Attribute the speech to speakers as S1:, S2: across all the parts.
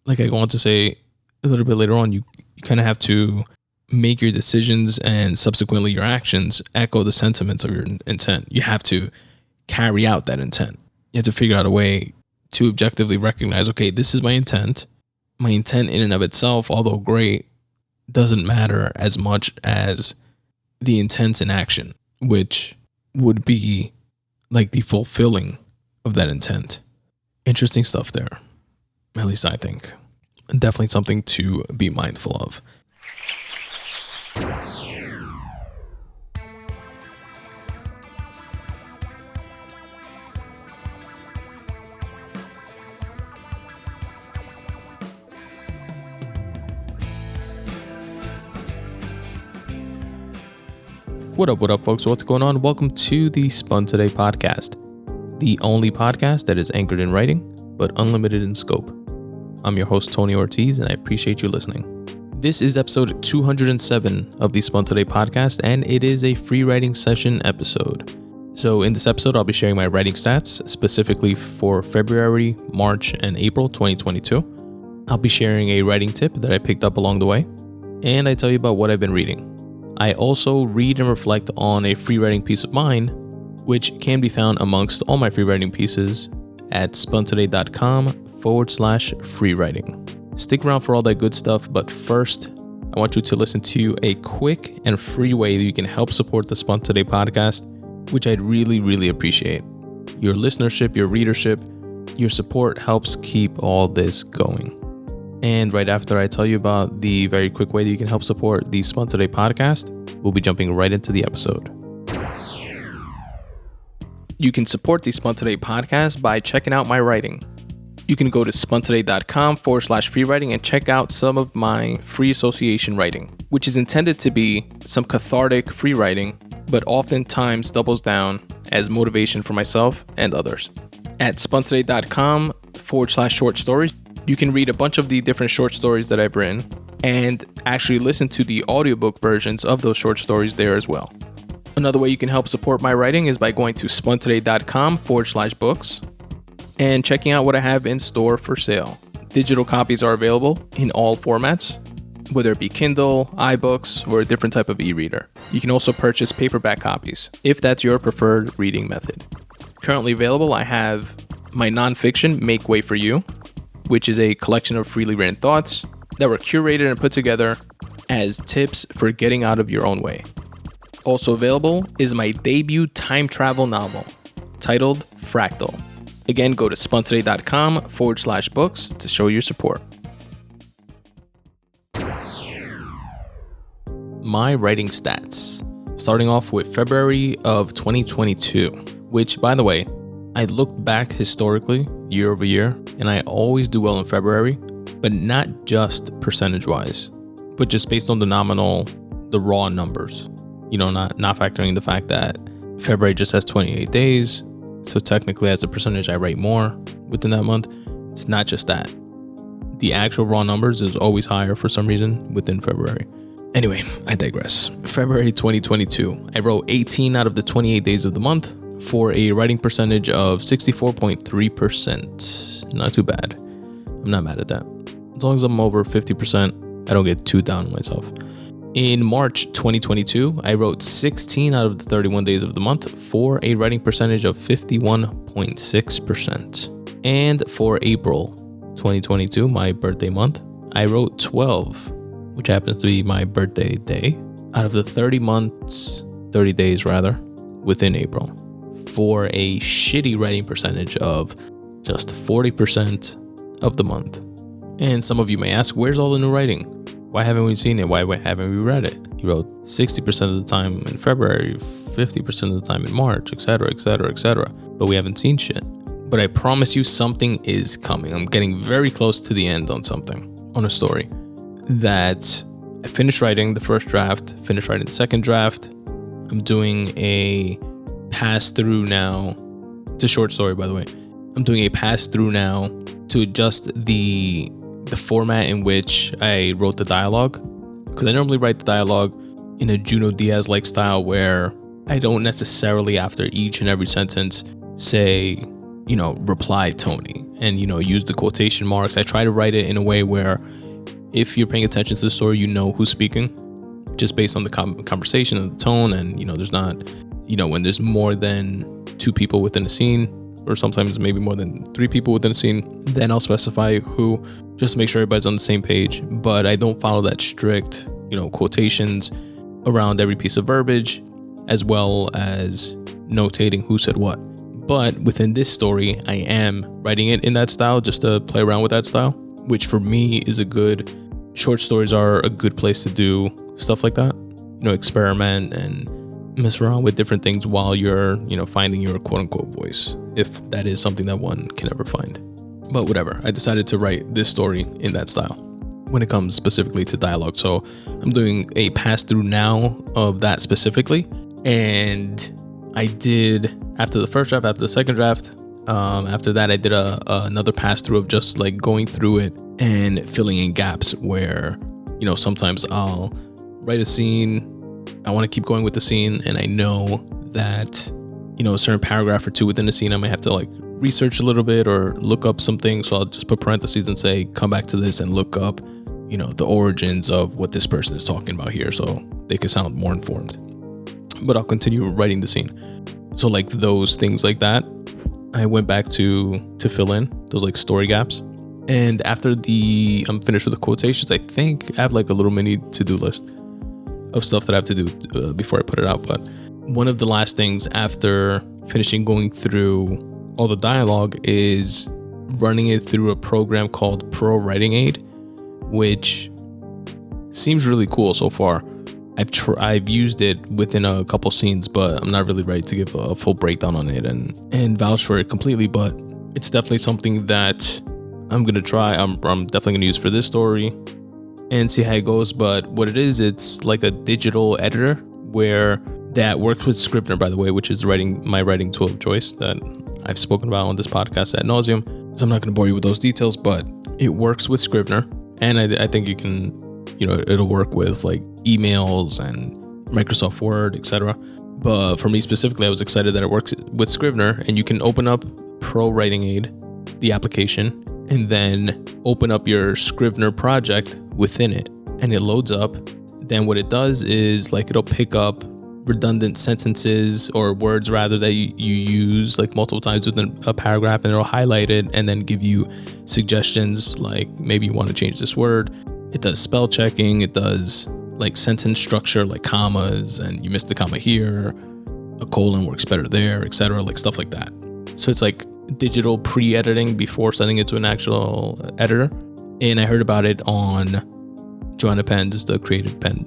S1: like I go on to say a little bit later on, you kind of have to make your decisions and subsequently your actions echo the sentiments of your intent. You have to carry out that intent. You have to figure out a way to objectively recognize, okay, this is my intent. My intent in and of itself, although great, doesn't matter as much as the intent in action, which would be like the fulfilling of that intent. Interesting stuff there. At least I think. Definitely something to be mindful of. What up, folks? What's going on? Welcome to the Spun Today Podcast, the only podcast that is anchored in writing, but unlimited in scope. I'm your host, Tony Ortiz, and I appreciate you listening. This is episode 207 of the Spun Today Podcast, and it is a free writing session episode. So in this episode, I'll be sharing my writing stats, specifically for February, March, and April 2022. I'll be sharing a writing tip that I picked up along the way, and I tell you about what I've been reading. I also read and reflect on a free writing piece of mine, which can be found amongst all my free writing pieces at spuntoday.com/free writing. Stick around for all that good stuff, but first, I want you to listen to a quick and free way that you can help support the Spun Today podcast, which I'd really appreciate. Your listenership, your readership, your support helps keep all this going. And right after I tell you about the very quick way that you can help support the Spun Today podcast, we'll be jumping right into the episode. You can support the Spun Today podcast by checking out my writing. You can go to spuntoday.com/free writing and check out some of my free association writing, which is intended to be some cathartic free writing, but oftentimes doubles down as motivation for myself and others. At spuntoday.com/short stories, you can read a bunch of the different short stories that I've written and actually listen to the audiobook versions of those short stories there as well. Another way you can help support my writing is by going to spuntoday.com/books and checking out what I have in store for sale. Digital copies are available in all formats, whether it be Kindle, iBooks, or a different type of e-reader. You can also purchase paperback copies if that's your preferred reading method. Currently available, I have my nonfiction, Make Way for You, which is a collection of freely written thoughts that were curated and put together as tips for getting out of your own way. Also available is my debut time travel novel titled FRACTAL. Again, go to spuntoday.com/books to show your support. My writing stats. Starting off with February of 2022, which, by the way, I look back historically, year over year, and I always do well in February, but not just percentage-wise, but just based on the raw numbers. You know, not factoring the fact that February just has 28 days, so technically as a percentage I write more within that month. It's not just that. The actual raw numbers is always higher for some reason within February. Anyway, I digress. February 2022, I wrote 18 out of the 28 days of the month, for a writing percentage of 64.3%. Not too bad. I'm not mad at that. As long as I'm over 50%, I don't get too down on myself. In March 2022, I wrote 16 out of the 31 days of the month for a writing percentage of 51.6%. And for April 2022, my birthday month, I wrote 12, which happens to be my birthday day, out of the 30 days within April, for a shitty writing percentage of just 40% of the month. And some of you may ask, where's all the new writing? Why haven't we seen it? Why haven't we read it? You wrote 60% of the time in February, 50% of the time in March, etc., but we haven't seen shit. But I promise you something is coming. I'm getting very close to the end on something, on a story that I finished writing the first draft, finished writing the second draft. I'm doing a pass through now. It's a short story, by the way. I'm doing a pass through now to adjust the format in which I wrote the dialogue, because I normally write the dialogue in a Juno Diaz-like style where I don't necessarily, after each and every sentence, say reply Tony and, use the quotation marks. I try to write it in a way where if you're paying attention to the story, who's speaking just based on the conversation and the tone. And, there's not, when there's more than 2 people within a scene, or sometimes maybe more than 3 people within a scene, then I'll specify who, just to make sure everybody's on the same page. But I don't follow that strict, quotations around every piece of verbiage, as well as notating who said what. But within this story, I am writing it in that style just to play around with that style, which for me is short stories are a good place to do stuff like that. Experiment and mess around with different things while you're, finding your quote unquote voice, if that is something that one can ever find. But whatever, I decided to write this story in that style when it comes specifically to dialogue. So I'm doing a pass through now of that specifically. And I did, after the first draft, after the second draft, after that, I did another pass through of just like going through it and filling in gaps where, sometimes I'll write a scene, I want to keep going with the scene, and I know that, a certain paragraph or 2 within the scene, I might have to like research a little bit or look up something. So I'll just put parentheses and say, come back to this and look up, the origins of what this person is talking about here, so they can sound more informed. But I'll continue writing the scene. So like those things like that, I went back to fill in those like story gaps. And after I'm finished with the quotations, I think I have like a little mini to-do list of stuff that I have to do before I put it out. But one of the last things after finishing going through all the dialogue is running it through a program called Pro Writing Aid, which seems really cool so far. I've used it within a couple scenes, but I'm not really ready to give a full breakdown on it and vouch for it completely. But it's definitely something that I'm gonna try. I'm definitely gonna use for this story and see how it goes. But what it is, it's like a digital editor that works with Scrivener, by the way, which is my writing tool of choice that I've spoken about on this podcast ad nauseum. So I'm not gonna bore you with those details, but it works with Scrivener, and I think you can. It'll work with like emails and Microsoft Word, etc. But for me specifically, I was excited that it works with Scrivener, and you can open up Pro Writing Aid, the application, and then open up your Scrivener project within it, and it loads up. Then what it does is like it'll pick up redundant sentences or words rather that you use like multiple times within a paragraph, and it'll highlight it and then give you suggestions like maybe you want to change this word. It does spell checking. It does like sentence structure, like commas, and you missed the comma here. A colon works better there, etc. Like stuff like that. So it's like digital pre-editing before sending it to an actual editor. And I heard about it on Joanna Penn's The Creative Pen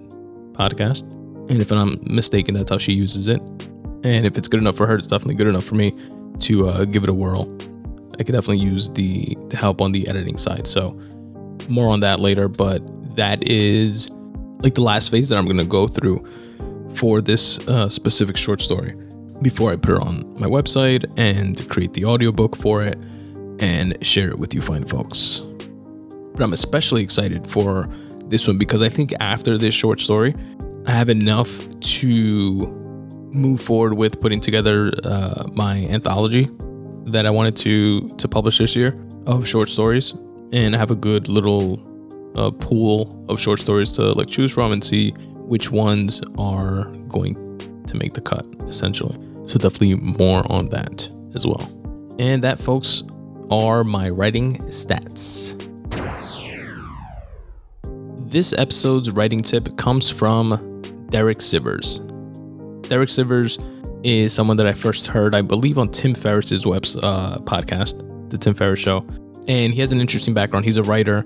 S1: podcast. And if I'm mistaken, that's how she uses it. And if it's good enough for her, it's definitely good enough for me to give it a whirl. I could definitely use the help on the editing side. So more on that later, but that is like the last phase that I'm going to go through for this specific short story before I put it on my website and create the audiobook for it and share it with you fine folks. But I'm especially excited for this one because I think after this short story, I have enough to move forward with putting together my anthology that I wanted to publish this year of short stories. And have a good little pool of short stories to like choose from and see which ones are going to make the cut, essentially. So definitely more on that as well. And that, folks, are my writing stats. This episode's writing tip comes from Derek Sivers. Derek Sivers is someone that I first heard, I believe, on Tim Ferriss's podcast, The Tim Ferriss Show. And he has an interesting background. He's a writer.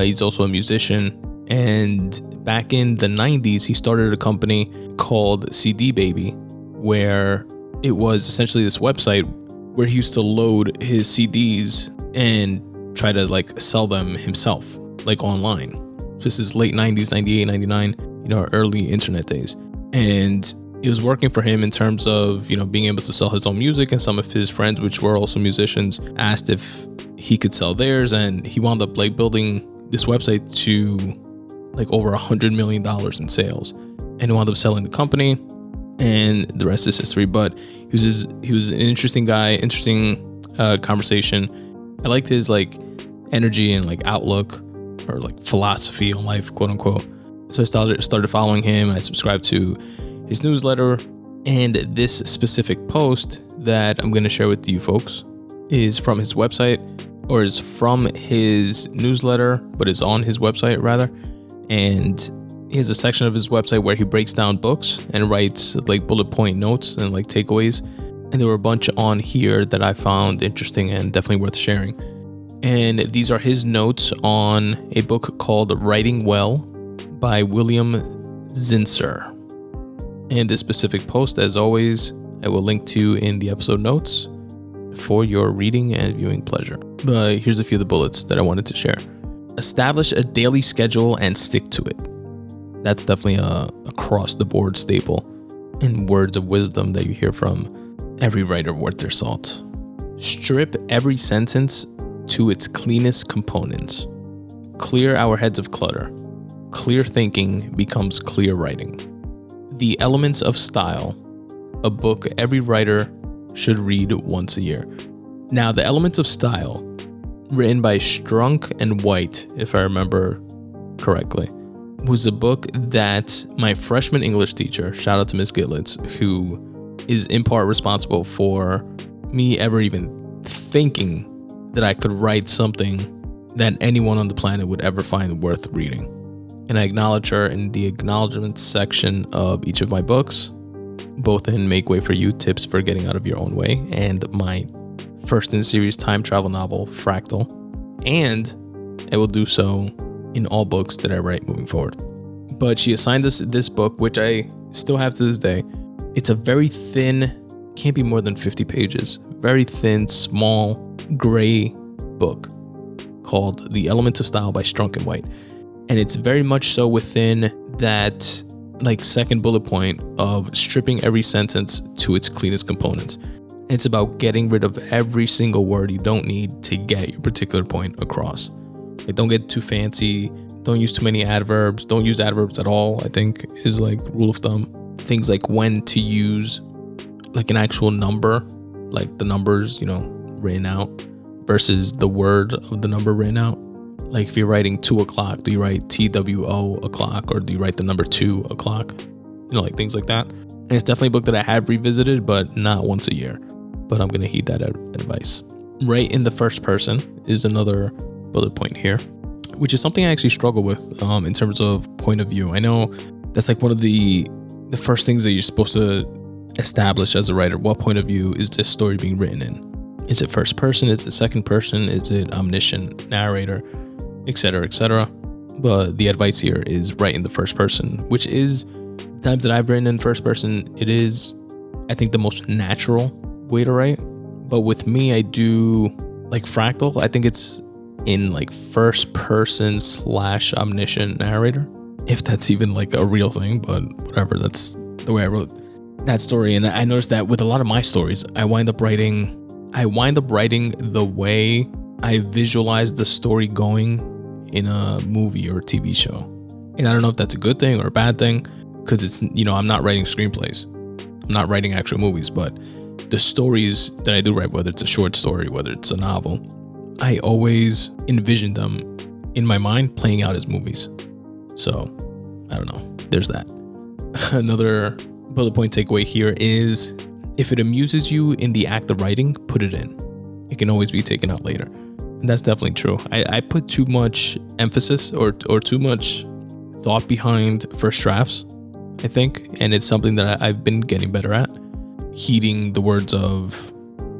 S1: He's also a musician. And back in the 90s, he started a company called CD Baby, where it was essentially this website where he used to load his CDs and try to like sell them himself, like online. So this is late 90s, 98, 99, early internet days. And it was working for him in terms of, being able to sell his own music, and some of his friends, which were also musicians, asked if he could sell theirs, and he wound up like building this website to like over $100 million in sales, and he wound up selling the company, and the rest is history. But he was an interesting guy, interesting conversation. I liked his like energy and like outlook or like philosophy on life, quote unquote. So I started following him. I subscribed to his newsletter, and this specific post that I'm going to share with you folks is from his website, or is from his newsletter, but is on his website rather. And he has a section of his website where he breaks down books and writes like bullet point notes and like takeaways. And there were a bunch on here that I found interesting and definitely worth sharing. And these are his notes on a book called Writing Well by William Zinsser. And this specific post, as always, I will link to in the episode notes for your reading and viewing pleasure. But here's a few of the bullets that I wanted to share. Establish a daily schedule and stick to it. That's definitely a across the board staple in words of wisdom that you hear from every writer worth their salt. Strip every sentence to its cleanest components. Clear our heads of clutter. Clear thinking becomes clear writing. The Elements of Style, a book every writer should read once a year. Now, The Elements of Style, written by Strunk and White, if I remember correctly, was a book that my freshman English teacher, shout out to Miss Gitlitz, who is in part responsible for me ever even thinking that I could write something that anyone on the planet would ever find worth reading. And I acknowledge her in the acknowledgement section of each of my books, both in Make Way for You, Tips for Getting Out of Your Own Way, and my first in series time travel novel, Fractal. And I will do so in all books that I write moving forward. But she assigned us this book, which I still have to this day. It's a very thin, can't be more than 50 pages, very thin, small, gray book called The Elements of Style by Strunk and White. And it's very much so within that like second bullet point of stripping every sentence to its cleanest components. It's about getting rid of every single word you don't need to get your particular point across. Like, don't get too fancy. Don't use too many adverbs. Don't use adverbs at all, I think is like rule of thumb. Things like when to use like an actual number, like the numbers, written out versus the word of the number written out. Like if you're writing 2 o'clock, do you write TWO o'clock, or do you write the number 2 o'clock? Like things like that. And it's definitely a book that I have revisited, but not once a year. But I'm going to heed that advice. Write in the first person is another bullet point here, which is something I actually struggle with in terms of point of view. I know that's like one of the first things that you're supposed to establish as a writer. What point of view is this story being written in? Is it first person? Is it second person? Is it omniscient narrator? Etc., etc. But the advice here is write in the first person, which is times that I've written in first person, it is, I think, the most natural way to write. But with me, I do like Fractal. I think it's in like first person / omniscient narrator, if that's even like a real thing, but whatever. That's the way I wrote that story. And I noticed that with a lot of my stories, I wind up writing the way I visualize the story going in a movie or a TV show. And I don't know if that's a good thing or a bad thing, because it's, I'm not writing screenplays. I'm not writing actual movies, but the stories that I do write, whether it's a short story, whether it's a novel, I always envision them in my mind playing out as movies. So I don't know. There's that. Another bullet point takeaway here is, if it amuses you in the act of writing, put it in. It can always be taken out later. And that's definitely true. I put too much emphasis or too much thought behind first drafts, I think. And it's something that I've been getting better at. Heeding the words of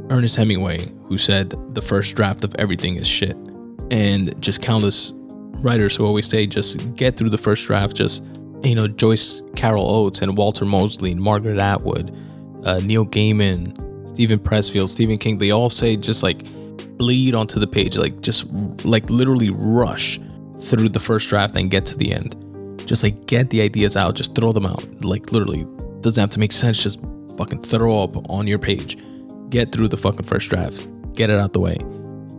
S1: Ernest Hemingway, who said the first draft of everything is shit. And just countless writers who always say, just get through the first draft. Just, Joyce Carol Oates and Walter Mosley and Margaret Atwood, Neil Gaiman, Stephen Pressfield, Stephen King, they all say just like bleed onto the page, like just like literally rush through the first draft and get to the end. Just like get the ideas out, just throw them out. Like literally doesn't have to make sense, just fucking throw up on your page. Get through the fucking first draft, get it out the way.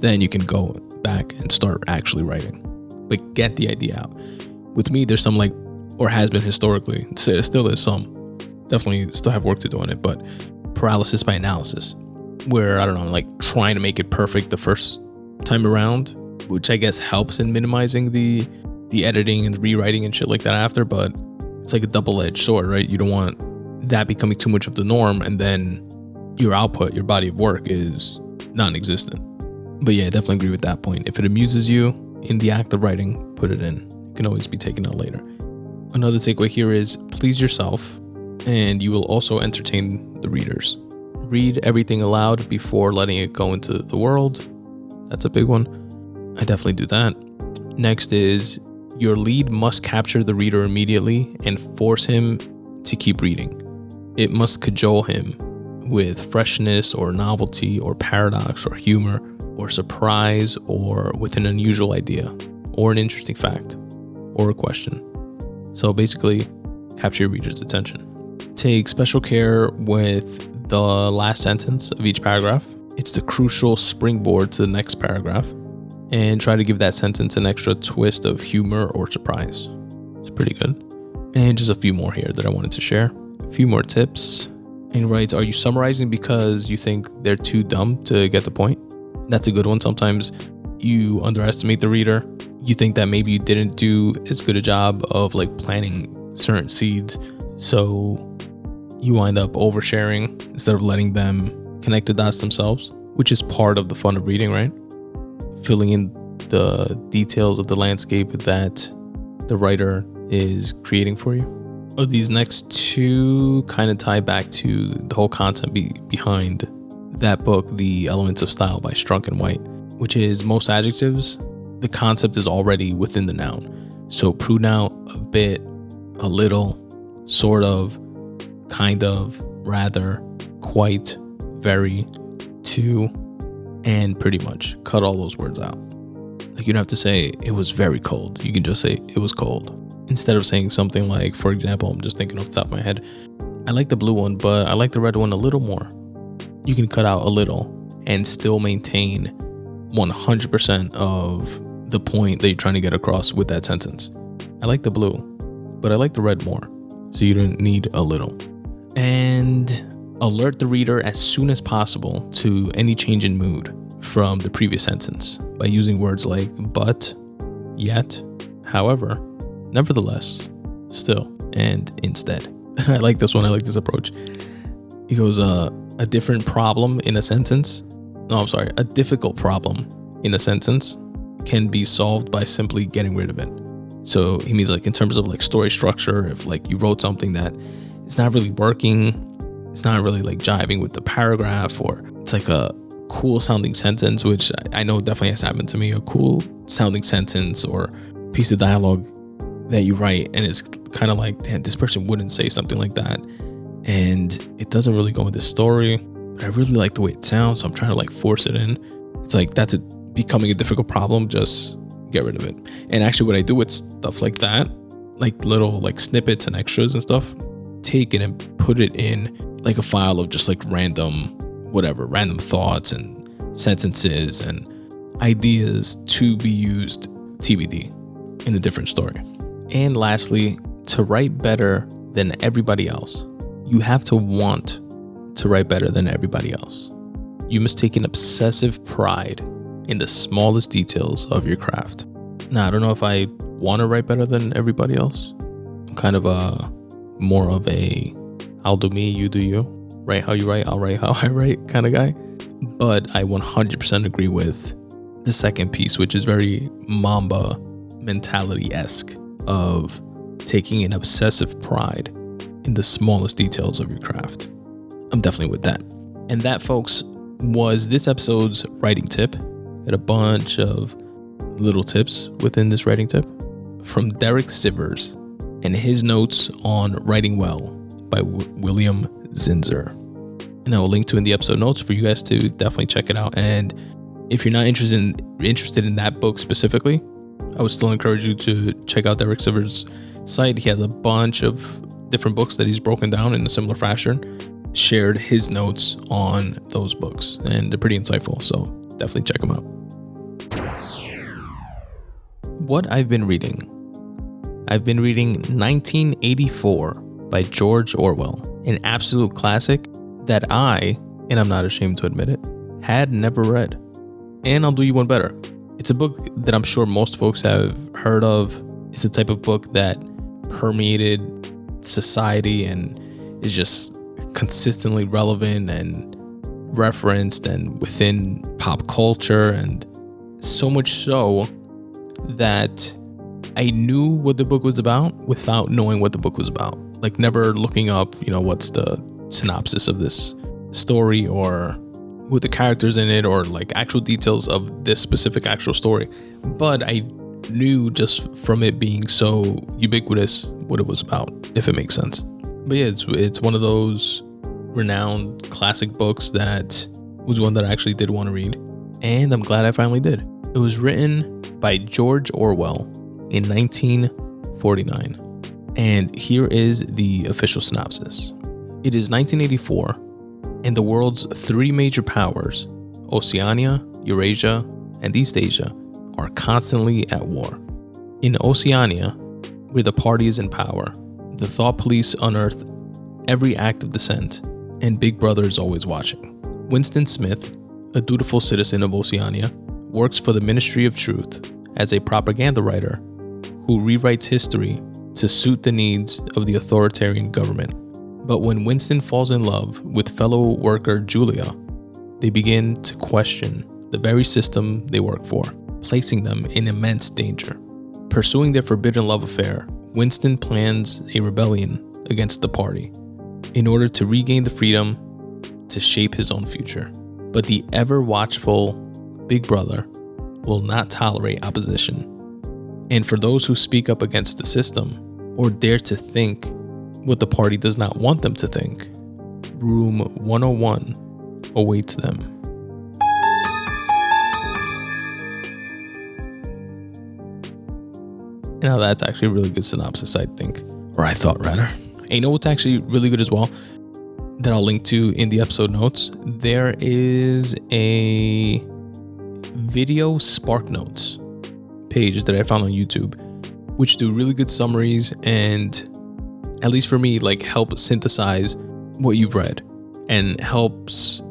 S1: Then you can go back and start actually writing. Like get the idea out. With me, there's some or has been historically, still is some, definitely still have work to do on it, but paralysis by analysis. where, I don't know, like trying to make it perfect the first time around, which I guess helps in minimizing the editing and the rewriting and shit like that after, but it's like a double-edged sword, right? You don't want that becoming too much of the norm, and then your output, your body of work is non-existent. But yeah, I definitely agree with that point. If it amuses you in the act of writing, put it in. It can always be taken out later. Another takeaway here is please yourself, and you will also entertain the readers. Read everything aloud before letting it go into the world. That's a big one. I definitely do that. Next is your lead must capture the reader immediately and force him to keep reading. It must cajole him with freshness or novelty or paradox or humor or surprise or with an unusual idea or an interesting fact or a question. So basically, capture your reader's attention. Take special care with the last sentence of each paragraph. It's the crucial springboard to the next paragraph. And try to give that sentence an extra twist of humor or surprise. It's pretty good. And just a few more here that I wanted to share. A few more tips. And he writes, are you summarizing because you think they're too dumb to get the point? That's a good one. Sometimes you underestimate the reader. You think that maybe you didn't do as good a job of like planting certain seeds. So you wind up oversharing instead of letting them connect the dots themselves, which is part of the fun of reading, right? Filling in the details of the landscape that the writer is creating for you. Oh, these next two kind of tie back to the whole concept behind that book, The Elements of Style by Strunk and White, which is most adjectives, the concept is already within the noun. So prune out a bit, a little, sort of, kind of, rather, quite, very, to, and pretty much. Cut all those words out. Like, you don't have to say it was very cold. You can just say it was cold. Instead of saying something like, for example, I'm just thinking off the top of my head, I like the blue one, but I like the red one a little more. You can cut out a little and still maintain 100% of the point that you're trying to get across with that sentence. I like the blue, but I like the red more. So you don't need a little. And alert the reader as soon as possible to any change in mood from the previous sentence by using words like but, yet, however, nevertheless, still, and instead. I like this one. I like this approach. He goes, a different problem in a sentence. No, I'm sorry. A difficult problem in a sentence can be solved by simply getting rid of it. So he means like in terms of like story structure, if like you wrote something that is not really working, it's not really like jiving with the paragraph, or it's like a cool sounding sentence, which I know definitely has happened to me, a cool sounding sentence or piece of dialogue that you write and it's kind of like, damn, this person wouldn't say something like that. And it doesn't really go with the story, but I really like the way it sounds. So I'm trying to like force it in. It's like, that's becoming a difficult problem. Just get rid of it. And actually what I do with stuff like that, like little like snippets and extras and stuff, take it and put it in like a file of just like random thoughts and sentences and ideas to be used TBD in a different story. And lastly, to write better than everybody else, you have to want to write better than everybody else. You must take an obsessive pride in the smallest details of your craft. Now, I don't know if I want to write better than everybody else. I'm kind of more of a I'll do me, you do you. Write how you write, I'll write how I write kind of guy. But I 100% agree with the second piece, which is very Mamba mentality-esque of taking an obsessive pride in the smallest details of your craft. I'm definitely with that. And that, folks, was this episode's writing tip. Got a bunch of little tips within this writing tip from Derek Sivers and his notes on writing well by William Zinzer. And I will link to in the episode notes for you guys to definitely check it out. And if you're not interested in that book specifically, I would still encourage you to check out Derek Sivers' site. He has a bunch of different books that he's broken down in a similar fashion, shared his notes on those books, and they're pretty insightful. So definitely check them out. What I've been reading. I've been reading 1984 by George Orwell, an absolute classic that I and I'm not ashamed to admit it, had never read. And I'll do you one better. It's a book that I'm sure most folks have heard of. It's the type of book that permeated society and is just consistently relevant and referenced and within pop culture, and so much so that I knew what the book was about without knowing what the book was about. Like never looking up, what's the synopsis of this story or who the characters in it or like actual details of this specific actual story. But I knew just from it being so ubiquitous what it was about, if it makes sense. But yeah, it's one of those renowned classic books that was one that I actually did want to read, and I'm glad I finally did. It was written by George Orwell in 1949, and here is the official synopsis. It is 1984, and the world's three major powers, Oceania, Eurasia, and East Asia, are constantly at war. In Oceania, where the party is in power, the thought police unearth every act of dissent, and Big Brother is always watching. Winston Smith, a dutiful citizen of Oceania, works for the Ministry of Truth as a propaganda writer who rewrites history to suit the needs of the authoritarian government. But when Winston falls in love with fellow worker Julia, they begin to question the very system they work for, placing them in immense danger. Pursuing their forbidden love affair, Winston plans a rebellion against the party in order to regain the freedom to shape his own future. But the ever-watchful Big Brother will not tolerate opposition. And for those who speak up against the system or dare to think what the party does not want them to think, Room 101 awaits them. Now that's actually a really good synopsis, I think. Or I thought, rather. And you know what's actually really good as well, that I'll link to in the episode notes? There is a video Spark Notes page that I found on YouTube, which do really good summaries and, at least for me, like help synthesize what you've read and helps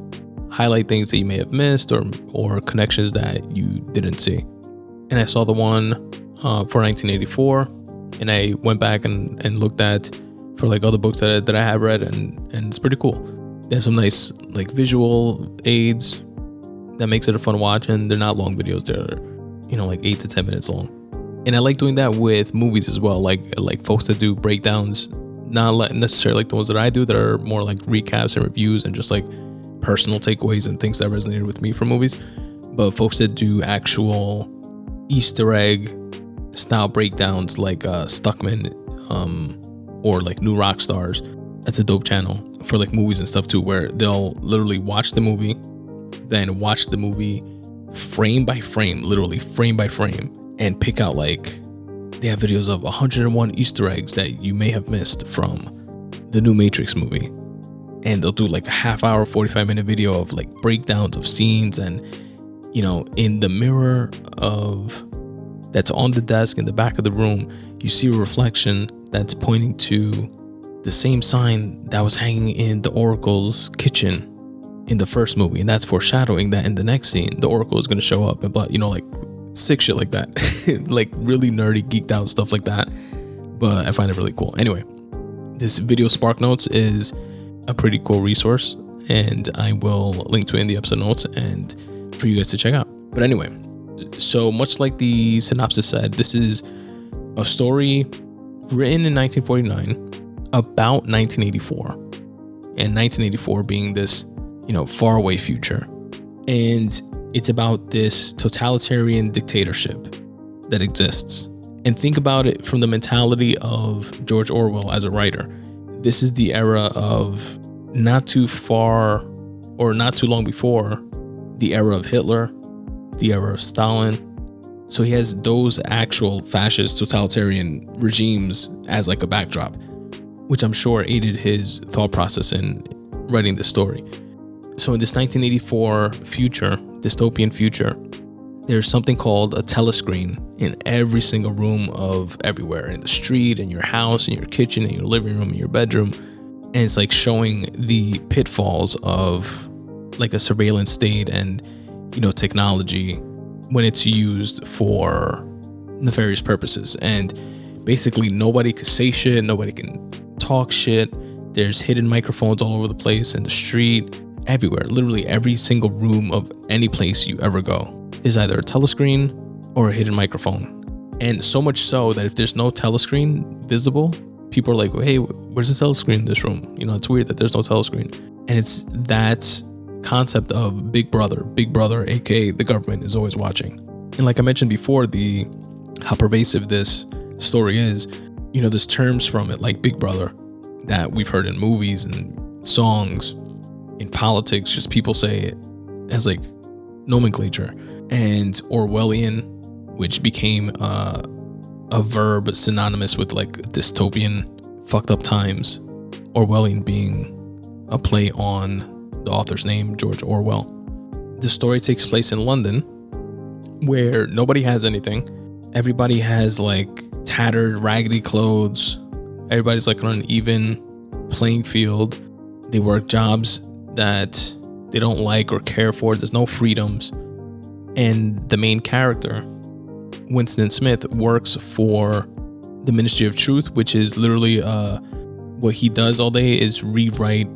S1: highlight things that you may have missed or connections that you didn't see. And I saw the one for 1984, and I went back and looked at for like other books that I have read, and it's pretty cool. There's some nice like visual aids that makes it a fun watch, and they're not long videos. They're like 8 to 10 minutes long. And I like doing that with movies as well, like folks that do breakdowns, not necessarily like the ones that I do that are more like recaps and reviews and just like personal takeaways and things that resonated with me from movies, but folks that do actual Easter egg style breakdowns like Stuckman or like New Rock Stars. That's a dope channel for like movies and stuff too, where they'll literally watch the movie, then watch the movie frame by frame, literally frame by frame, and pick out like they have videos of 101 Easter eggs that you may have missed from the new Matrix movie. And they'll do like a half hour, 45-minute video of like breakdowns of scenes, and in the mirror of that's on the desk in the back of the room, you see a reflection that's pointing to the same sign that was hanging in the Oracle's kitchen in the first movie, and that's foreshadowing that in the next scene the Oracle is going to show up, and like sick shit like that. Like really nerdy, geeked out stuff like that, but I find it really cool. Anyway, this video Spark Notes is a pretty cool resource, and I will link to it in the episode notes and for you guys to check out. But anyway, so much like the synopsis said, this is a story written in 1949 about 1984, and 1984 being this faraway future. And it's about this totalitarian dictatorship that exists. And think about it from the mentality of George Orwell as a writer. This is the era of not too far or not too long before the era of Hitler, the era of Stalin. So he has those actual fascist totalitarian regimes as like a backdrop, which I'm sure aided his thought process in writing this story. So in this 1984 future, dystopian future, there's something called a telescreen in every single room of everywhere, in the street, in your house, in your kitchen, in your living room, in your bedroom. And it's like showing the pitfalls of like a surveillance state and, technology when it's used for nefarious purposes. And basically nobody can say shit, nobody can talk shit. There's hidden microphones all over the place, in the street, everywhere. Literally every single room of any place you ever go is either a telescreen or a hidden microphone. And so much so that if there's no telescreen visible, people are like, hey, where's the telescreen in this room? It's weird that there's no telescreen. And it's that concept of Big Brother, aka the government, is always watching. And like I mentioned before, how pervasive this story is, there's terms from it like Big Brother that we've heard in movies and songs, in politics, just people say it as like nomenclature. And Orwellian, which became a verb synonymous with like dystopian, fucked up times. Orwellian being a play on the author's name, George Orwell. The story takes place in London, where nobody has anything. Everybody has like tattered, raggedy clothes. Everybody's like on an even playing field. They work jobs that they don't like or care for. There's no freedoms. And the main character, Winston Smith, works for the Ministry of Truth, which is literally what he does all day is rewrite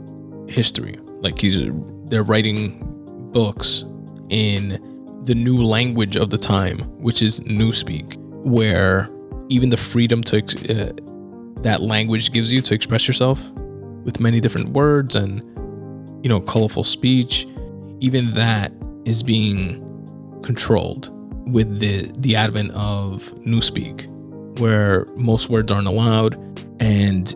S1: history. Like they're writing books in the new language of the time, which is newspeak, where even the freedom to that language gives you to express yourself with many different words and colorful speech, even that is being controlled with the advent of newspeak, where most words aren't allowed. And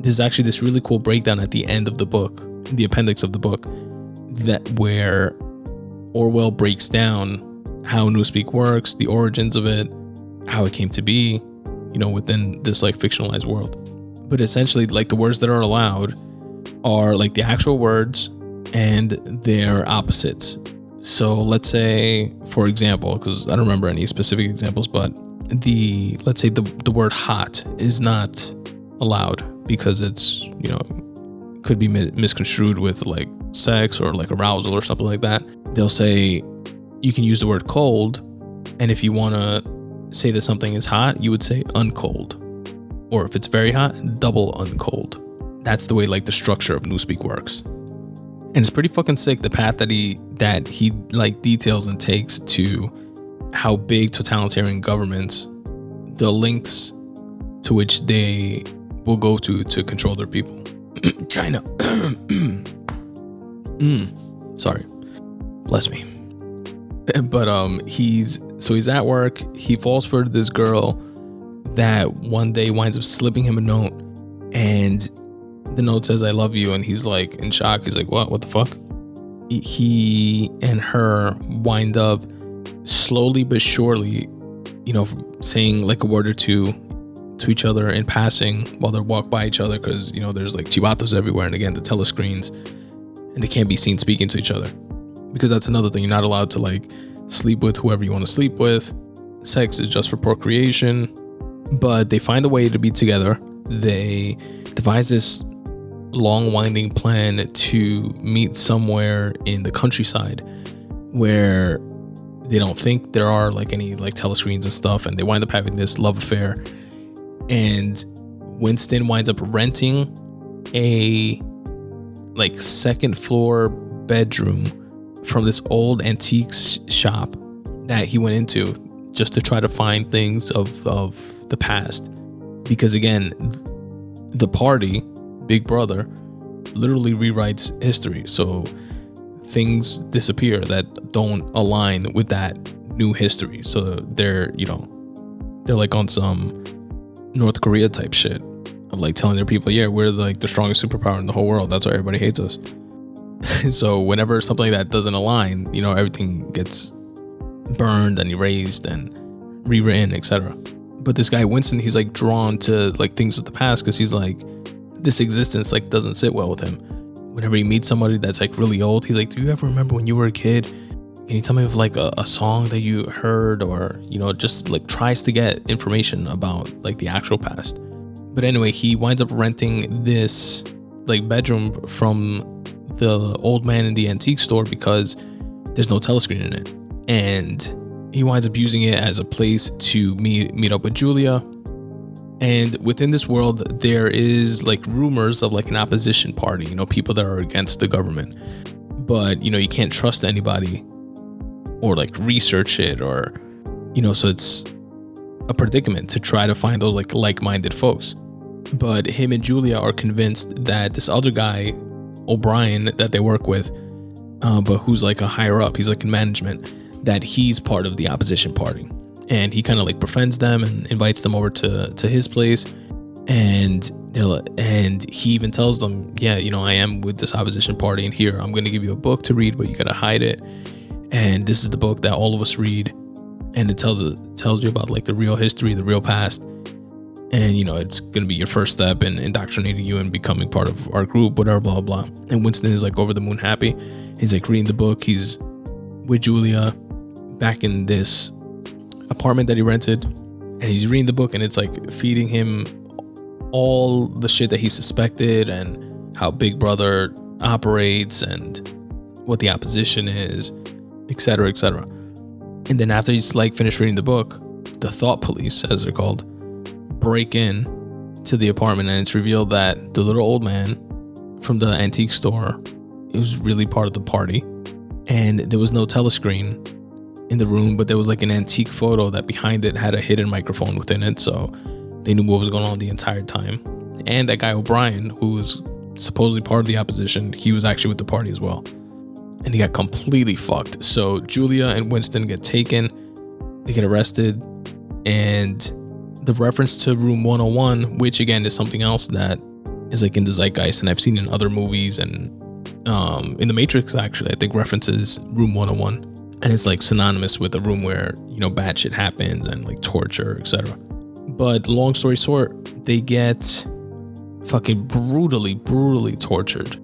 S1: there's actually this really cool breakdown at the end of the book, the appendix of the book, that where Orwell breaks down how newspeak works, the origins of it, how it came to be, within this like fictionalized world. But essentially, like, the words that are allowed are like the actual words and their opposites. So let's say, for example, because I don't remember any specific examples, but let's say the word hot is not allowed because it's, could be misconstrued with like sex or like arousal or something like that. They'll say you can use the word cold, and if you want to say that something is hot, you would say uncold. Or if it's very hot, double uncold. That's the way like the structure of newspeak works. And it's pretty fucking sick, the path that he like details and takes to how big totalitarian governments, the lengths to which they will go to control their people. China. Sorry. Bless me. But he's at work. He falls for this girl that one day winds up slipping him a note, and the note says, "I love you," and he's like in shock. He's like, what the fuck? He and her wind up slowly but surely, saying like a word or two to each other in passing while they walk by each other, because there's like chivatos everywhere, and again the telescreens, and they can't be seen speaking to each other, because that's another thing. You're not allowed to like sleep with whoever you want to sleep with. Sex is just for procreation. But they find a way to be together. They devise this long winding plan to meet somewhere in the countryside where they don't think there are like any like telescreens and stuff, and they wind up having this love affair. And Winston winds up renting a like second floor bedroom from this old antiques shop that he went into just to try to find things of the past, because again, the party, Big Brother, literally rewrites history. So things disappear that don't align with that new history. So they're like on some North Korea type shit of like telling their people, yeah, we're like the strongest superpower in the whole world, that's why everybody hates us. So whenever something that doesn't align, everything gets burned and erased and rewritten, etc. But this guy Winston, he's like drawn to like things of the past, because he's like, this existence like doesn't sit well with him. Whenever he meets somebody that's like really old, he's like, do you ever remember when you were a kid? Can you tell me of like a song that you heard? Or just like tries to get information about like the actual past. But anyway, he winds up renting this like bedroom from the old man in the antique store because there's no telescreen in it. And he winds up using it as a place to meet up with Julia. And within this world, there is like rumors of like an opposition party, people that are against the government. But, you can't trust anybody or like research it or, so it's a predicament to try to find those like-minded folks. But him and Julia are convinced that this other guy, O'Brien, that they work with, but who's like a higher up, he's like in management, that he's part of the opposition party. And he kind of like befriends them and invites them over to his place. And he even tells them, yeah, I am with this opposition party, and here, I'm going to give you a book to read, but you got to hide it. And this is the book that all of us read. And it tells you about like the real history, the real past. And, it's going to be your first step in indoctrinating you and becoming part of our group, whatever, blah, blah. And Winston is like over the moon happy. He's like reading the book. He's with Julia back in this apartment that he rented. And he's reading the book, and it's like feeding him all the shit that he suspected and how Big Brother operates and what the opposition is, etc., etc. And then after he's like finished reading the book, the thought police, as they're called, break in to the apartment, and it's revealed that the little old man from the antique store was really part of the party. And there was no telescreen in the room, but there was like an antique photo that behind it had a hidden microphone within it, so they knew what was going on the entire time. And that guy O'Brien, who was supposedly part of the opposition, he was actually with the party as well. And he got completely fucked. So Julia and Winston get taken, they get arrested, and the reference to Room 101, which again is something else that is like in the zeitgeist, and I've seen in other movies, and in The Matrix actually, I think references Room 101, and it's like synonymous with a room where bad shit happens and like torture, etc. But long story short, they get fucking brutally tortured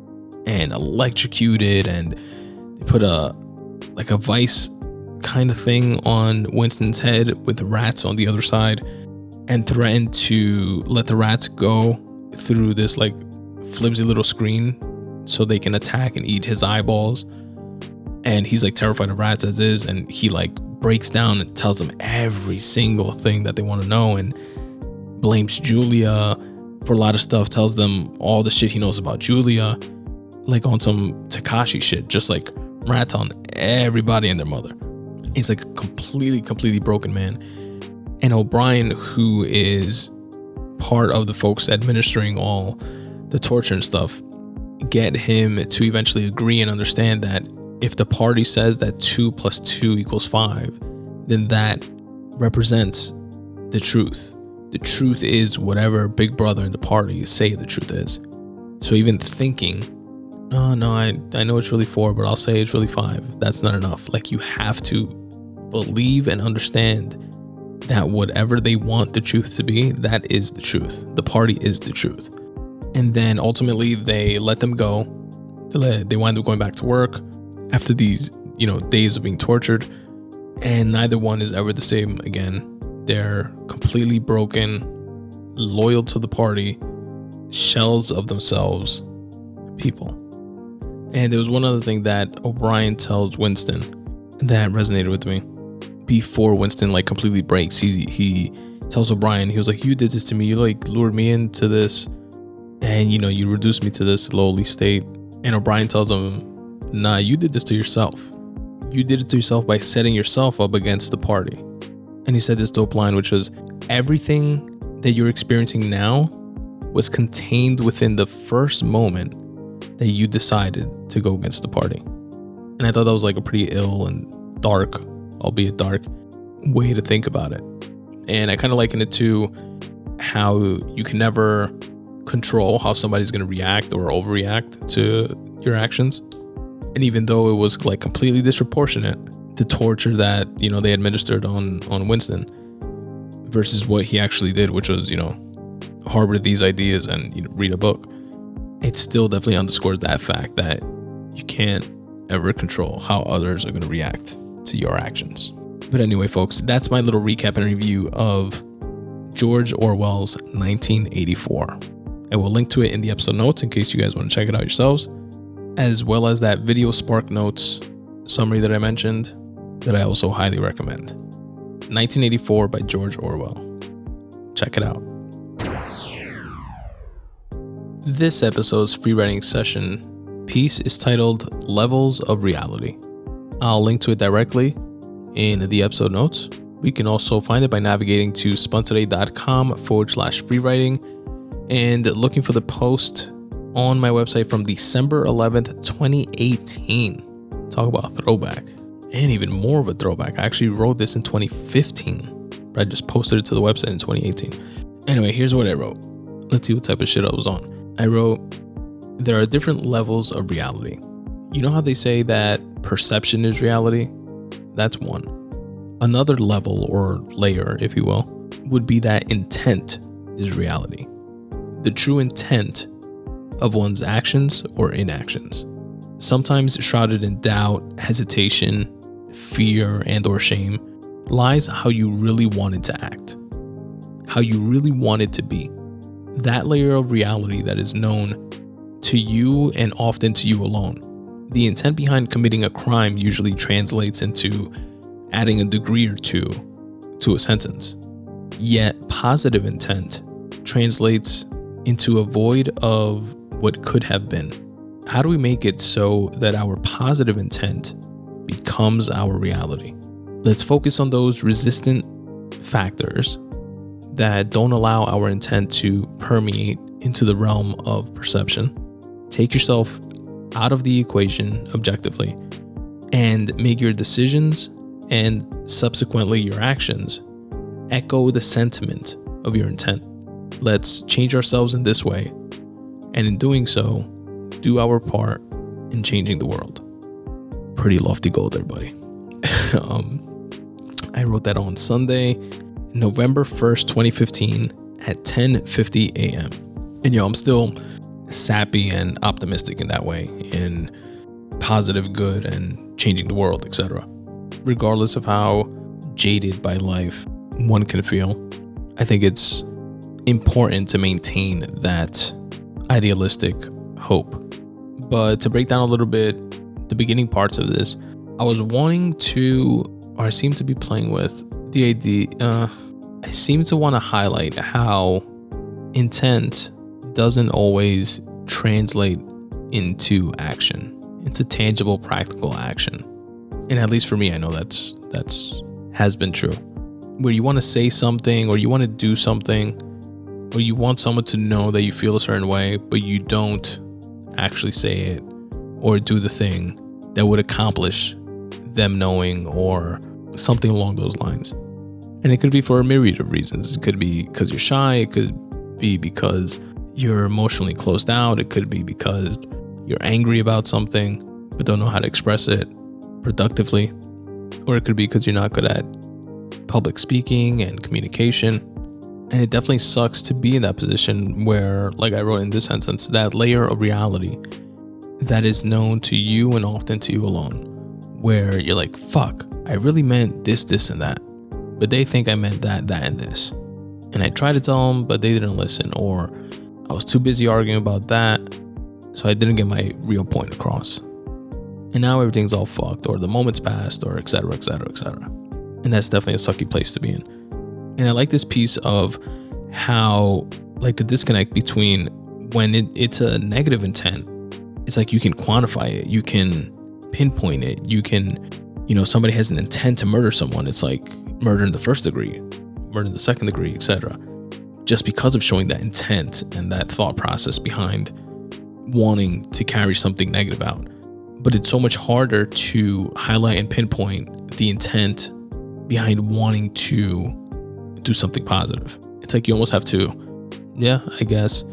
S1: and electrocuted, and they put a vice kind of thing on Winston's head with the rats on the other side, and threatened to let the rats go through this like flimsy little screen so they can attack and eat his eyeballs. And he's like terrified of rats as is, and he like breaks down and tells them every single thing that they want to know, and blames Julia for a lot of stuff, tells them all the shit he knows about Julia, like on some Takashi shit, just like rats on everybody and their mother. He's like a completely broken man. And O'Brien, who is part of the folks administering all the torture and stuff, get him to eventually agree and understand that if the party says that 2 + 2 = 5, then that represents the truth. The truth is whatever Big Brother and the party say the truth is. So even thinking, oh no, I know it's really 4, but I'll say it's really 5, that's not enough. Like, you have to believe and understand that whatever they want the truth to be, that is the truth. The party is the truth. And then ultimately they let them go. They wind up going back to work after these, days of being tortured, and neither one is ever the same again. They're completely broken, loyal to the party, shells of themselves, people. And there was one other thing that O'Brien tells Winston that resonated with me. Before Winston like completely breaks, he tells O'Brien, he was like, you did this to me, you like lured me into this, and you reduced me to this lowly state. And O'Brien tells him, nah, you did this to yourself. You did it to yourself by setting yourself up against the party. And he said this dope line, which was, everything that you're experiencing now was contained within the first moment that you decided to go against the party. And I thought that was like a pretty ill and dark, albeit dark, way to think about it. And I kind of liken it to how you can never control how somebody's going to react or overreact to your actions. And even though it was like completely disproportionate, the torture that, they administered on Winston versus what he actually did, which was, harbor these ideas and read a book, it still definitely underscores that fact that you can't ever control how others are going to react to your actions. But anyway, folks, that's my little recap and review of George Orwell's 1984. I will link to it in the episode notes in case you guys want to check it out yourselves. as well as that video Spark Notes summary that I mentioned that I also highly recommend. 1984 by George Orwell. Check it out. This episode's free writing session piece is titled Levels of Reality. I'll link to it directly in the episode notes. We can also find it by navigating to spuntoday.com/free writing and looking for the post on my website from December 11th, 2018. Talk about throwback, and even more of a throwback. I actually wrote this in 2015, but I just posted it to the website in 2018. Anyway, here's what I wrote. Let's see what type of shit I was on. I wrote, there are different levels of reality. You know how they say that perception is reality? That's one. Another level or layer, if you will, would be that intent is reality. The true intent of one's actions or inactions. Sometimes shrouded in doubt, hesitation, fear, and or shame, lies how you really wanted to act, how you really wanted to be. That layer of reality that is known to you and often to you alone. The intent behind committing a crime usually translates into adding a degree or two to a sentence. Yet positive intent translates into a void of what could have been. How do we make it so that our positive intent becomes our reality? Let's focus on those resistant factors that don't allow our intent to permeate into the realm of perception. Take yourself out of the equation objectively and make your decisions and subsequently your actions echo the sentiment of your intent. Let's change ourselves in this way, and in doing so, do our part in changing the world. Pretty lofty goal there, buddy. I wrote that on Sunday, November 1st, 2015 at 10:50 a.m. And I'm still sappy and optimistic in that way, in positive good and changing the world, etc. Regardless of how jaded by life one can feel, I think it's important to maintain that idealistic hope. But to break down a little bit the beginning parts of this, I was wanting to, or I seem to be playing with the idea, I seem to want to highlight how intent doesn't always translate into action, into tangible, practical action. And at least for me, I know that's has been true. Where you want to say something, or you want to do something, or you want someone to know that you feel a certain way, but you don't actually say it or do the thing that would accomplish them knowing, or something along those lines. And it could be for a myriad of reasons. It could be because you're shy. It could be because you're emotionally closed out. It could be because you're angry about something but don't know how to express it productively. Or it could be because you're not good at public speaking and communication. And it definitely sucks to be in that position where, like I wrote in this sentence, that layer of reality that is known to you and often to you alone, where you're like, fuck, I really meant this, this, and that. But they think I meant that, that, and this. And I tried to tell them, but they didn't listen. Or I was too busy arguing about that, so I didn't get my real point across. And now everything's all fucked, or the moment's passed, or et cetera, et cetera, et cetera. And that's definitely a sucky place to be in. And I like this piece of how, like, the disconnect between when it's a negative intent, it's like you can quantify it, you can pinpoint it, you can, somebody has an intent to murder someone. It's like murder in the first degree, murder in the second degree, etc. Just because of showing that intent and that thought process behind wanting to carry something negative out. But it's so much harder to highlight and pinpoint the intent behind wanting to do something positive. It's like you almost have to, I guess,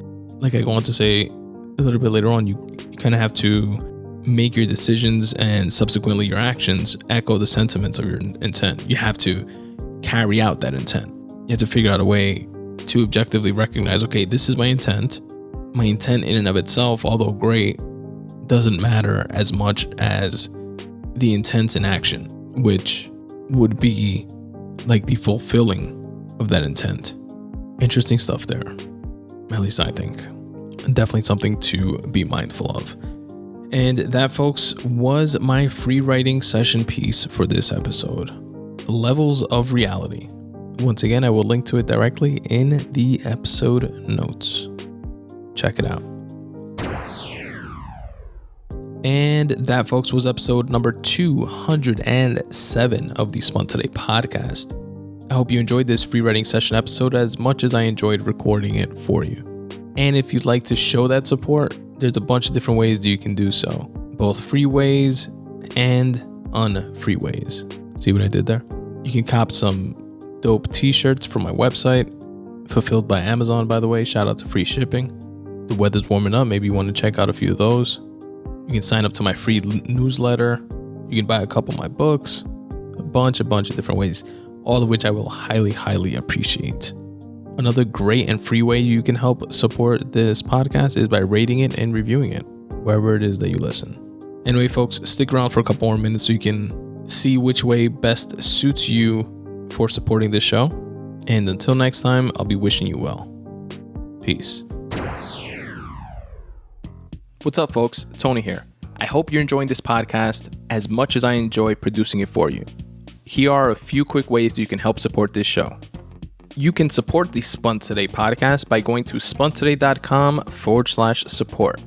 S1: like I go on to say a little bit later on, you kind of have to make your decisions and subsequently your actions echo the sentiments of your intent. You have to carry out that intent. You have to figure out a way to objectively recognize, okay, this is my intent. My intent in and of itself, although great, doesn't matter as much as the intent in action, which would be like the fulfilling of that intent. Interesting stuff there. At least I think. Definitely something to be mindful of. And that, folks, was my free writing session piece for this episode, Levels of Reality. Once again, I will link to it directly in the episode notes. Check it out. And that, folks, was episode number 207 of the Spun Today Podcast. I hope you enjoyed this free writing session episode as much as I enjoyed recording it for you. And if you'd like to show that support, there's a bunch of different ways that you can do so. Both free ways and unfree ways. See what I did there? You can cop some dope t-shirts from my website, fulfilled by Amazon, by the way. Shout out to free shipping. The weather's warming up. Maybe you want to check out a few of those. You can sign up to my free newsletter. You can buy a couple of my books. A bunch of different ways, all of which I will highly appreciate. Another great and free way you can help support this podcast is by rating it and reviewing it wherever it is that you listen. Anyway, folks, stick around for a couple more minutes so you can see which way best suits you for supporting this show. And until next time, I'll be wishing you well. Peace. What's up, folks? Tony here. I hope you're enjoying this podcast as much as I enjoy producing it for you. Here are a few quick ways you can help support this show. You can support the Spun Today podcast by going to spuntoday.com/support.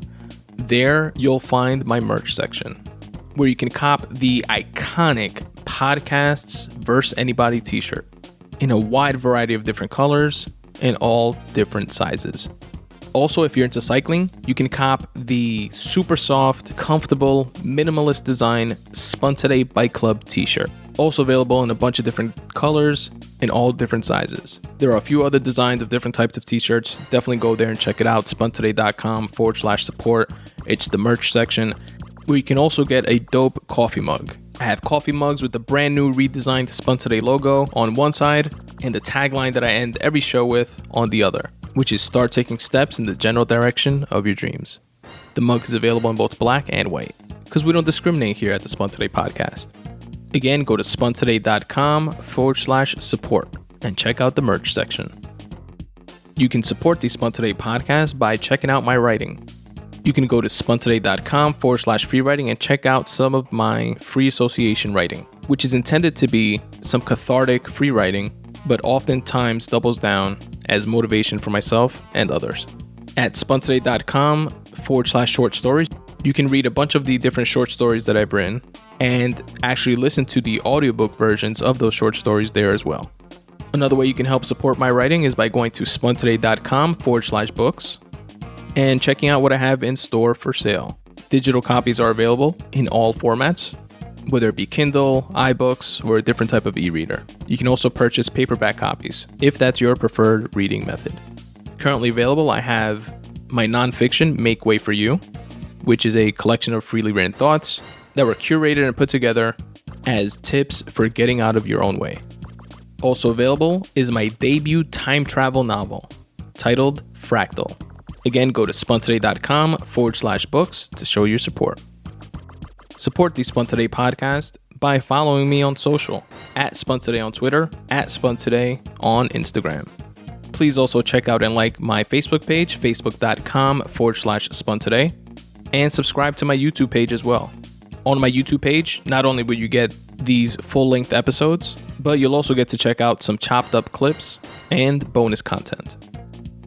S1: There, you'll find my merch section, where you can cop the iconic Podcasts vs. Anybody t-shirt in a wide variety of different colors and all different sizes. Also, if you're into cycling, you can cop the super soft, comfortable, minimalist design Spun Today Bike Club t-shirt. Also available in a bunch of different colors in all different sizes. There are a few other designs of different types of t-shirts. Definitely go there and check it out. spuntoday.com/support. It's the merch section, where you can also get a dope coffee mug. I have coffee mugs with the brand new redesigned Spun Today logo on one side and the tagline that I end every show with on the other, which is start taking steps in the general direction of your dreams. The mug is available in both black and white, because we don't discriminate here at the Spun Today Podcast. Again, go to spuntoday.com/support and check out the merch section. You can support the Spun Today Podcast by checking out my writing. You can go to spuntoday.com/free writing and check out some of my free association writing, which is intended to be some cathartic free writing, but oftentimes doubles down as motivation for myself and others. At spuntoday.com/short stories, you can read a bunch of the different short stories that I've written and actually listen to the audiobook versions of those short stories there as well. Another way you can help support my writing is by going to spuntoday.com/books and checking out what I have in store for sale. Digital copies are available in all formats, whether it be Kindle, iBooks, or a different type of e-reader. You can also purchase paperback copies if that's your preferred reading method. Currently available, I have my nonfiction, Make Way for You, which is a collection of freely written thoughts that were curated and put together as tips for getting out of your own way. Also available is my debut time travel novel titled FRACTAL. Again, go to spuntoday.com/books to show your support. Support the Spun Today Podcast by following me on social, at Spun Today on Twitter, at Spun Today on Instagram. Please also check out and like my Facebook page, facebook.com/Spun Today, and subscribe to my YouTube page as well. On my YouTube page, not only will you get these full-length episodes, but you'll also get to check out some chopped up clips and bonus content.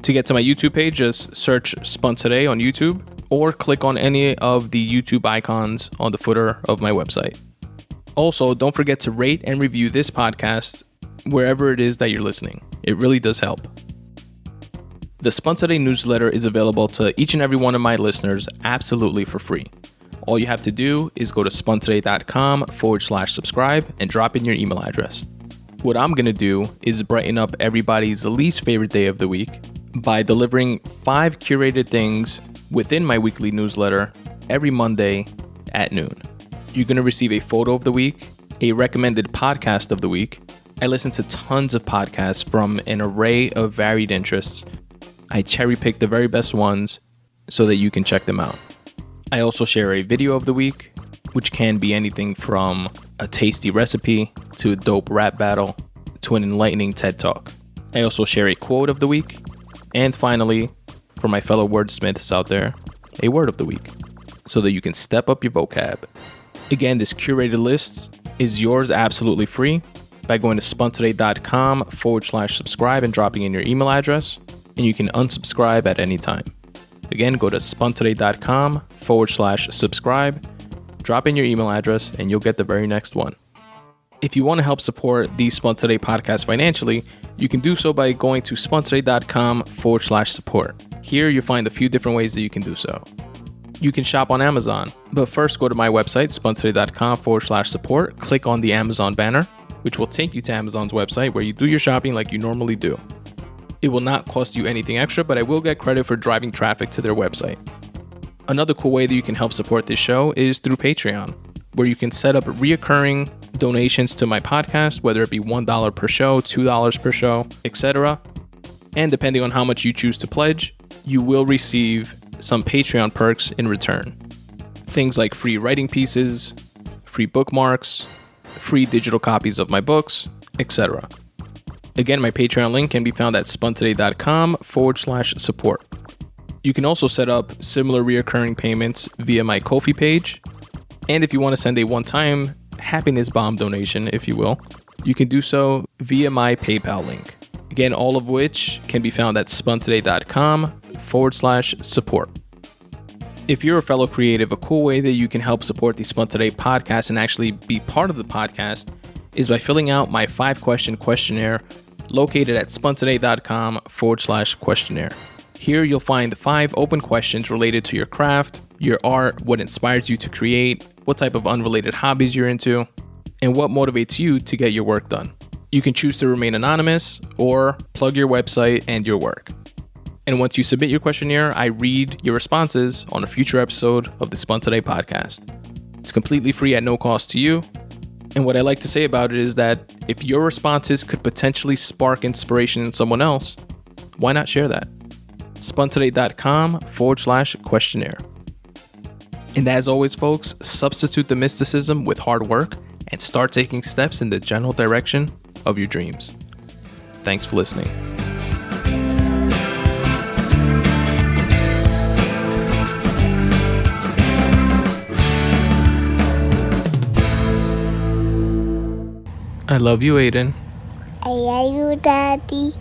S1: To get to my YouTube page, just search Spun Today on YouTube or click on any of the YouTube icons on the footer of my website. Also, don't forget to rate and review this podcast wherever it is that you're listening. It really does help. The Spun Today newsletter is available to each and every one of my listeners absolutely for free. All you have to do is go to spuntoday.com/subscribe and drop in your email address. What I'm going to do is brighten up everybody's least favorite day of the week by delivering 5 curated things within my weekly newsletter every Monday at noon. You're going to receive a photo of the week, a recommended podcast of the week. I listen to tons of podcasts from an array of varied interests. I cherry pick the very best ones so that you can check them out. I also share a video of the week, which can be anything from a tasty recipe to a dope rap battle to an enlightening TED Talk. I also share a quote of the week. And finally, for my fellow wordsmiths out there, a word of the week. so that you can step up your vocab. Again, this curated list is yours absolutely free by going to spuntoday.com/subscribe and dropping in your email address, and you can unsubscribe at any time. Again, go to spuntoday.com/subscribe, drop in your email address, and you'll get the very next one. If you want to help support the Spun Today podcast financially, you can do so by going to spuntoday.com/support. Here you'll find a few different ways that you can do so. You can shop on Amazon, but first go to my website, spuntoday.com/support, click on the Amazon banner, which will take you to Amazon's website where you do your shopping like you normally do. It will not cost you anything extra, but I will get credit for driving traffic to their website. Another cool way that you can help support this show is through Patreon, where you can set up reoccurring donations to my podcast, whether it be $1 per show, $2 per show, etc. And depending on how much you choose to pledge, you will receive some Patreon perks in return. Things like free writing pieces, free bookmarks, free digital copies of my books, etc. Again, my Patreon link can be found at spuntoday.com/support. You can also set up similar reoccurring payments via my Ko-fi page. And if you want to send a one-time happiness bomb donation, if you will, you can do so via my PayPal link. Again, all of which can be found at spuntoday.com/support. If you're a fellow creative, a cool way that you can help support the Spun Today podcast and actually be part of the podcast is by filling out my 5-question questionnaire located at spuntoday.com/questionnaire. Here you'll find 5 open questions related to your craft, your art, what inspires you to create, what type of unrelated hobbies you're into, and what motivates you to get your work done. You can choose to remain anonymous or plug your website and your work. And once you submit your questionnaire, I read your responses on a future episode of the Spun Today podcast. It's completely free at no cost to you. And what I like to say about it is that if your responses could potentially spark inspiration in someone else, why not share that? spuntoday.com/questionnaire. And as always, folks, substitute the mysticism with hard work and start taking steps in the general direction of your dreams. Thanks for listening. I love you, Aiden.
S2: I love you, Daddy.